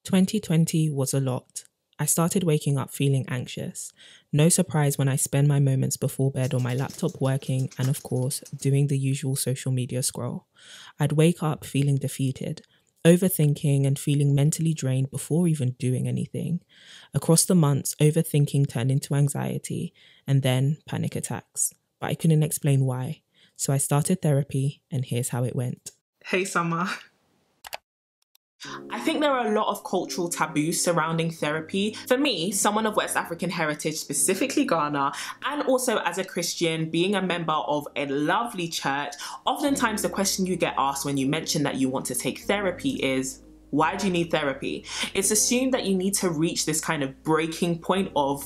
2020 was a lot. I started waking up feeling anxious. No surprise when I spend my moments before bed on my laptop working and, of course, doing the usual social media scroll. I'd wake up feeling defeated, overthinking and feeling mentally drained before even doing anything. Across the months, overthinking turned into anxiety and then panic attacks. But I couldn't explain why. So I started therapy, and here's how it went. Hey, Summer. I think there are a lot of cultural taboos surrounding therapy. For me, someone of West African heritage, specifically Ghana, and also as a Christian, being a member of a lovely church, oftentimes the question you get asked when you mention that you want to take therapy is, why do you need therapy? It's assumed that you need to reach this kind of breaking point of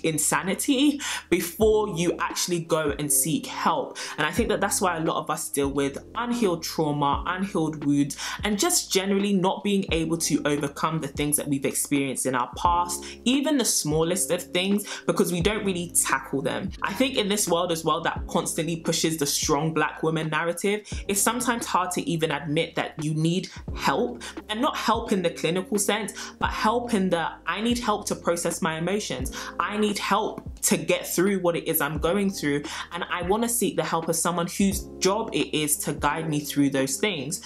insanity before you actually go and seek help. And I think that that's why a lot of us deal with unhealed trauma, unhealed wounds, and just generally not being able to overcome the things that we've experienced in our past, even the smallest of things, because we don't really tackle them. I think in this world as well that constantly pushes the strong black woman narrative, it's sometimes hard to even admit that you need help, and not help in the clinical sense, but help in the I need help to process my emotions. I need help to get through what it is I'm going through, and I want to seek the help of someone whose job it is to guide me through those things.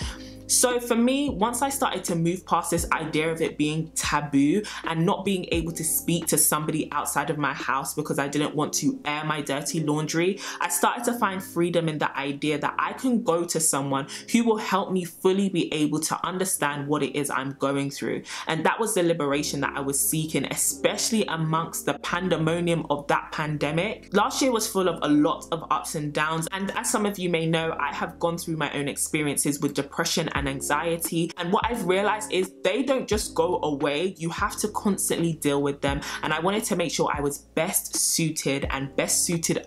So for me, once I started to move past this idea of it being taboo and not being able to speak to somebody outside of my house because I didn't want to air my dirty laundry, I started to find freedom in the idea that I can go to someone who will help me fully be able to understand what it is I'm going through. And that was the liberation that I was seeking, especially amongst the pandemonium of that pandemic. Last year was full of a lot of ups and downs, and as some of you may know, I have gone through my own experiences with depression and anxiety, and what I've realized is they don't just go away. You have to constantly deal with them, and I wanted to make sure I was best suited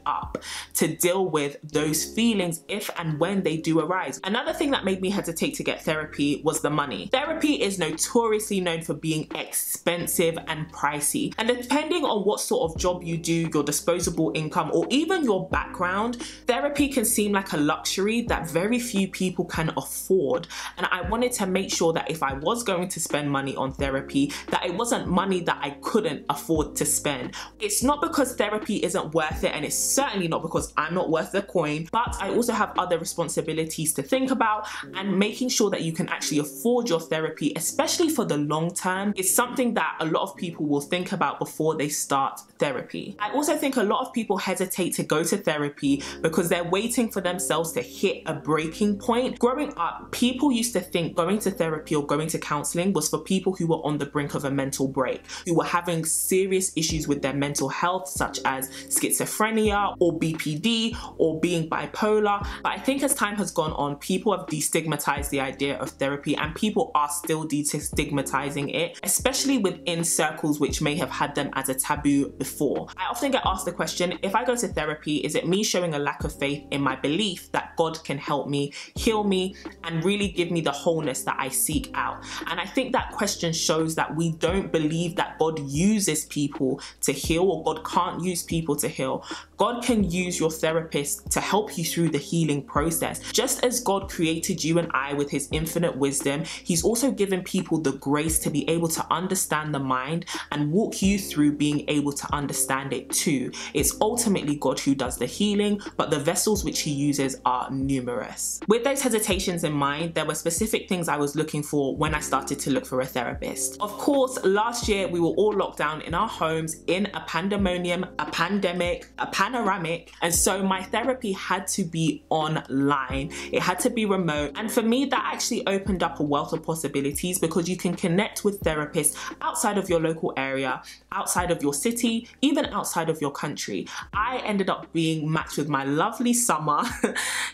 up to deal with those feelings if and when they do arise. Another thing that made me hesitate to get therapy was the money. Therapy is notoriously known for being expensive and pricey, and depending on what sort of job you do, your disposable income, or even your background, therapy can seem like a luxury that very few people can afford. And I wanted to make sure that if I was going to spend money on therapy, that it wasn't money that I couldn't afford to spend. It's not because therapy isn't worth it, and it's certainly not because I'm not worth the coin, but I also have other responsibilities to think about, and making sure that you can actually afford your therapy, especially for the long term, is something that a lot of people will think about before they start therapy. I also think a lot of people hesitate to go to therapy because they're waiting for themselves to hit a breaking point. Growing up, people used to think going to therapy or going to counselling was for people who were on the brink of a mental break, who were having serious issues with their mental health, such as schizophrenia or BPD or being bipolar. But I think as time has gone on, people have destigmatized the idea of therapy, and people are still destigmatizing it, especially within circles which may have had them as a taboo before. I often get asked the question, if I go to therapy, is it me showing a lack of faith in my belief that God can help me, heal me, and really give me the wholeness that I seek out? And I think that question shows that we don't believe that God uses people to heal, or God can't use people to heal. God can use your therapist to help you through the healing process. Just as God created you and I with his infinite wisdom, he's also given people the grace to be able to understand the mind and walk you through being able to understand it too. It's ultimately God who does the healing, but the vessels which he uses are numerous. With those hesitations in mind, there were specific things I was looking for when I started to look for a therapist. Of course, last year we were all locked down in our homes in a pandemonium, a pandemic, a panoramic, and so my therapy had to be online. It had to be remote, and for me that actually opened up a wealth of possibilities because you can connect with therapists outside of your local area, outside of your city, even outside of your country. I ended up being matched with my lovely Summer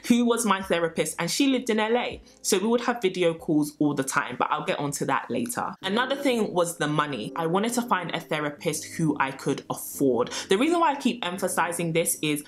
who was my therapist, and she lived in LA, so we would have video calls all the time, but I'll get onto that later. Another thing was the money. I wanted to find a therapist who I could afford. The reason why I keep emphasizing this is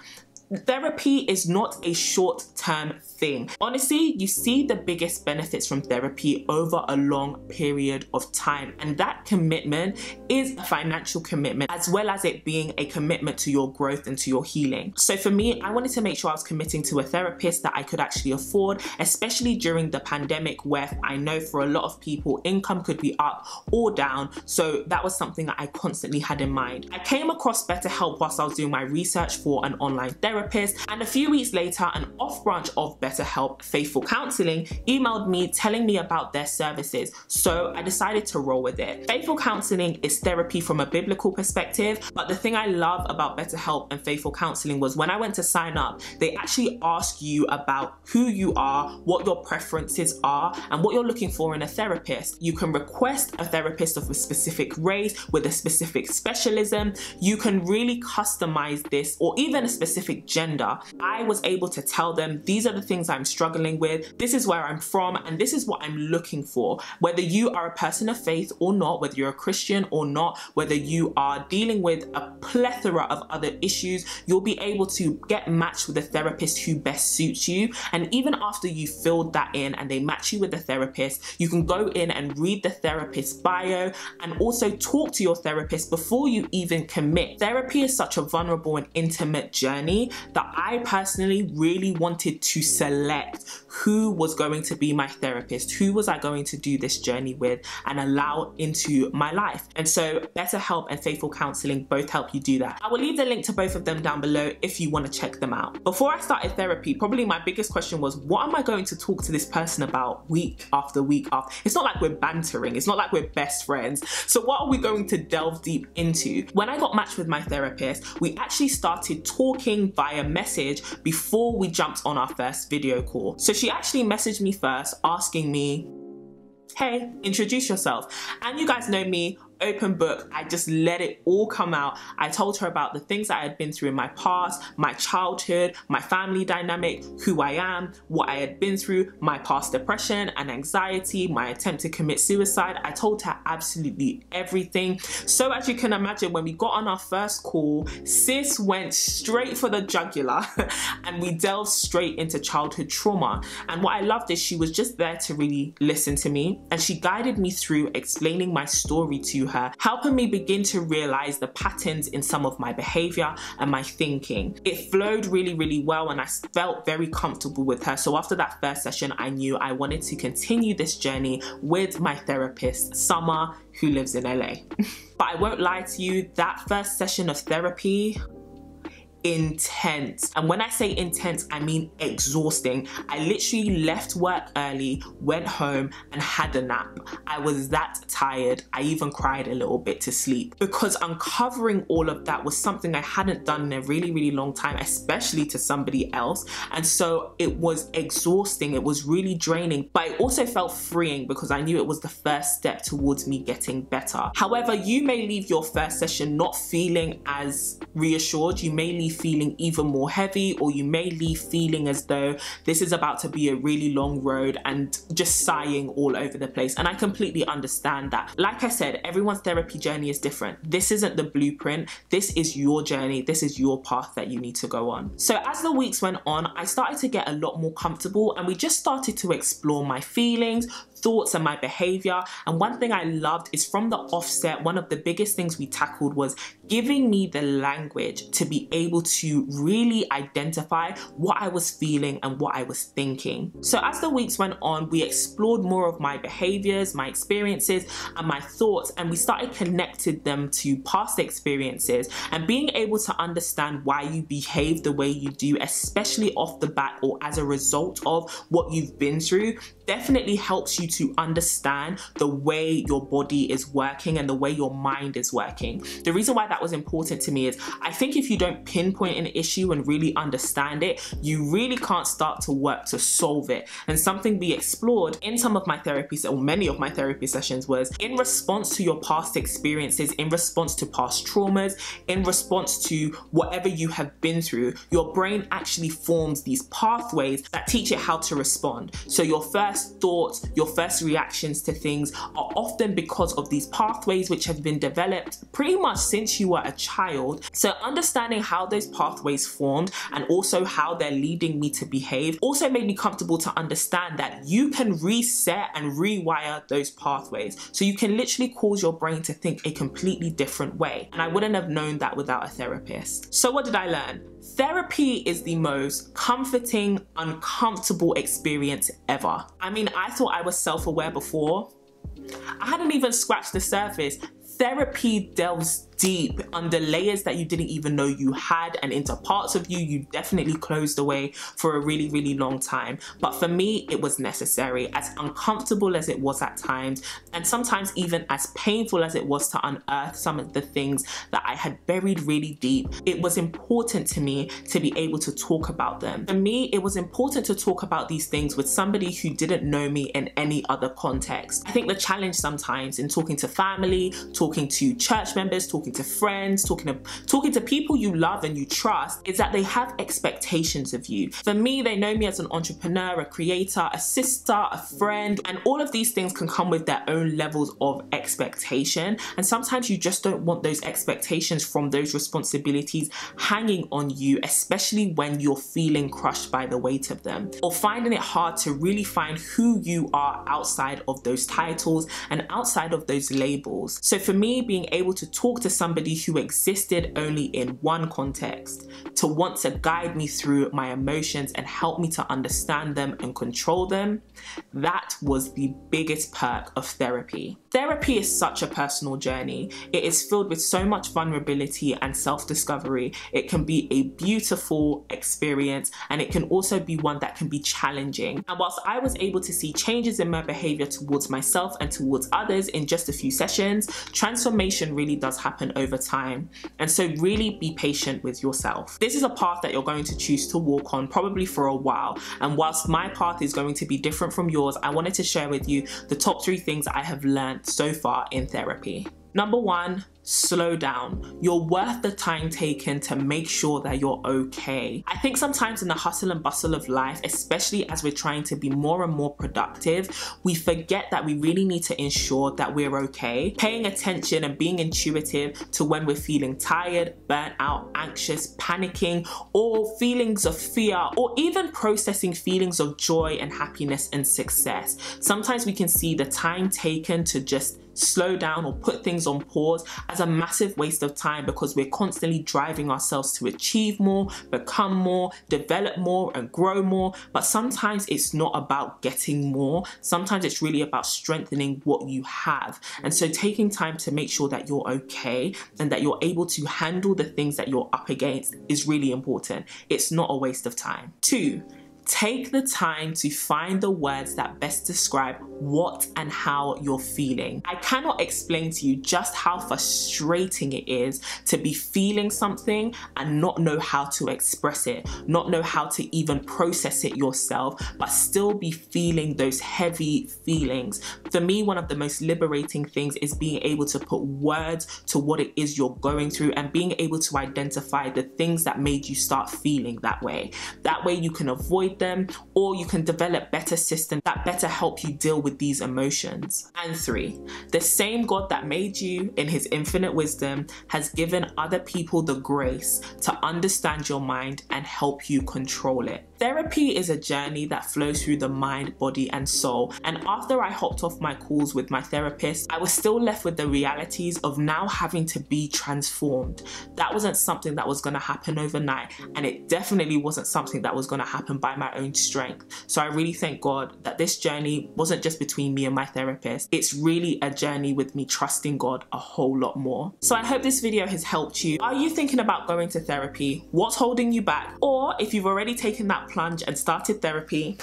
therapy is not a short-term thing. Honestly, you see the biggest benefits from therapy over a long period of time, and that commitment is a financial commitment as well as it being a commitment to your growth and to your healing. So for me, I wanted to make sure I was committing to a therapist that I could actually afford, especially during the pandemic, where I know for a lot of people income could be up or down. So that was something that I constantly had in mind. I came across BetterHelp whilst I was doing my research for an online therapist, and a few weeks later, an off branch of BetterHelp, Faithful Counselling, emailed me telling me about their services. So I decided to roll with it. Faithful Counselling is therapy from a biblical perspective, but the thing I love about BetterHelp and Faithful Counselling was when I went to sign up, they actually ask you about who you are, what your preferences are, and what you're looking for in a therapist. You can request a therapist of a specific race with a specific specialism. You can really customize this, or even a specific gender. I was able to tell them, these are the things I'm struggling with, this is where I'm from, and this is what I'm looking for. Whether you are a person of faith or not, whether you're a Christian or not, whether you are dealing with a plethora of other issues, you'll be able to get matched with a therapist who best suits you. And even after you filled that in and they match you with a therapist, you can go in and read the therapist's bio and also talk to your therapist before you even commit. Therapy is such a vulnerable and intimate journey that I personally really wanted to select who was going to be my therapist, who was I going to do this journey with and allow into my life. And so BetterHelp and Faithful Counselling both help you do that. I will leave the link to both of them down below if you want to check them out. Before I started therapy, probably my biggest question was, what am I going to talk to this person about week after week after? It's not like we're bantering, it's not like we're best friends. So what are we going to delve deep into? When I got matched with my therapist, we actually started talking via message before we jumped on our first video call. So she actually messaged me first asking me, hey, introduce yourself. And you guys know me, open book. I just let it all come out. I told her about the things I had been through in my past, my childhood, my family dynamic, who I am, what I had been through, my past depression and anxiety, my attempt to commit suicide. I told her absolutely everything. So as you can imagine, when we got on our first call, sis went straight for the jugular and we delved straight into childhood trauma. And what I loved is she was just there to really listen to me, and she guided me through explaining my story to her, helping me begin to realize the patterns in some of my behavior and my thinking. It flowed really, really well, and I felt very comfortable with her. So after that first session, I knew I wanted to continue this journey with my therapist, Summer, who lives in LA. But I won't lie to you, that first session of therapy, intense. And when I say intense, I mean exhausting. I literally left work early, went home and had a nap. I was that tired. I even cried a little bit to sleep, because uncovering all of that was something I hadn't done in a really, really long time, especially to somebody else. And so it was exhausting. It was really draining, but it also felt freeing because I knew it was the first step towards me getting better. However, you may leave your first session not feeling as reassured. You may leave feeling even more heavy, or you may leave feeling as though this is about to be a really long road and just sighing all over the place. And I completely understand that. Like I said, everyone's therapy journey is different. This isn't the blueprint. This is your journey. This is your path that you need to go on. So as the weeks went on, I started to get a lot more comfortable, and we just started to explore my feelings, thoughts and my behavior. And one thing I loved is from the offset, one of the biggest things we tackled was giving me the language to be able to really identify what I was feeling and what I was thinking. So as the weeks went on, we explored more of my behaviors, my experiences and my thoughts, and we started connecting them to past experiences and being able to understand why you behave the way you do, especially off the bat or as a result of what you've been through, definitely helps you to understand the way your body is working and the way your mind is working. The reason why that was important to me is I think if you don't pinpoint an issue and really understand it, you really can't start to work to solve it. And something we explored in some of my therapy, or many of my therapy sessions, was in response to your past experiences, in response to past traumas, in response to whatever you have been through, your brain actually forms these pathways that teach it how to respond. So your first thoughts, your first reactions to things are often because of these pathways which have been developed pretty much since you were a child. So understanding how those pathways formed and also how they're leading me to behave also made me comfortable to understand that you can reset and rewire those pathways. So you can literally cause your brain to think a completely different way. And I wouldn't have known that without a therapist. So what did I learn? Therapy is the most comforting, uncomfortable experience ever. I mean, I thought I was self-aware before. I hadn't even scratched the surface. Therapy delves deep under layers that you didn't even know you had, and into parts of you definitely closed away for a really, really long time. But for me, it was necessary, as uncomfortable as it was at times, and sometimes even as painful as it was to unearth some of the things that I had buried really deep. It was important to me to be able to talk about them. For me, it was important to talk about these things with somebody who didn't know me in any other context. I think the challenge sometimes in talking to family, talking to church members, talking to friends, talking to people you love and you trust, is that they have expectations of you. For me, they know me as an entrepreneur, a creator, a sister, a friend, and all of these things can come with their own levels of expectation. And sometimes you just don't want those expectations from those responsibilities hanging on you, especially when you're feeling crushed by the weight of them, or finding it hard to really find who you are outside of those titles and outside of those labels. So for me, being able to talk to somebody who existed only in one context, to want to guide me through my emotions and help me to understand them and control them, that was the biggest perk of therapy. Therapy is such a personal journey. It is filled with so much vulnerability and self-discovery. It can be a beautiful experience, and it can also be one that can be challenging. And whilst I was able to see changes in my behavior towards myself and towards others in just a few sessions, transformation really does happen over time. And so really be patient with yourself. This is a path that you're going to choose to walk on probably for a while. And whilst my path is going to be different from yours, I wanted to share with you the top 3 things I have learned so far in therapy. Number 1, slow down. You're worth the time taken to make sure that you're okay. I think sometimes in the hustle and bustle of life, especially as we're trying to be more and more productive, we forget that we really need to ensure that we're okay. Paying attention and being intuitive to when we're feeling tired, burnt out, anxious, panicking, or feelings of fear, or even processing feelings of joy and happiness and success. Sometimes we can see the time taken to just slow down or put things on pause as a massive waste of time, because we're constantly driving ourselves to achieve more, become more, develop more, and grow more. But sometimes it's not about getting more. Sometimes it's really about strengthening what you have. And so taking time to make sure that you're okay and that you're able to handle the things that you're up against is really important. It's not a waste of time. 2, take the time to find the words that best describe what and how you're feeling. I cannot explain to you just how frustrating it is to be feeling something and not know how to express it, not know how to even process it yourself, but still be feeling those heavy feelings. For me, one of the most liberating things is being able to put words to what it is you're going through and being able to identify the things that made you start feeling that way. That way you can avoid them, or you can develop better systems that better help you deal with these emotions. And 3, the same God that made you in his infinite wisdom has given other people the grace to understand your mind and help you control it. Therapy is a journey that flows through the mind, body, and soul. And after I hopped off my calls with my therapist, I was still left with the realities of now having to be transformed. That wasn't something that was going to happen overnight, and it definitely wasn't something that was going to happen by my own strength. So I really thank God that this journey wasn't just between me and my therapist. It's really a journey with me trusting God a whole lot more. So I hope this video has helped you. Are you thinking about going to therapy? What's holding you back? Or if you've already taken that plunge and started therapy,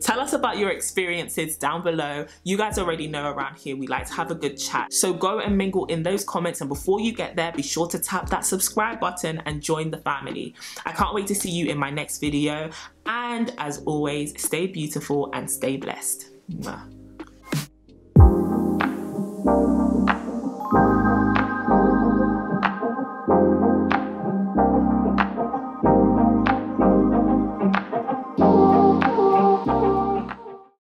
tell us about your experiences down below. You guys already know around here we like to have a good chat. So go and mingle in those comments, and before you get there, be sure to tap that subscribe button and join the family. I can't wait to see you in my next video. And as always, stay beautiful and stay blessed. Mwah.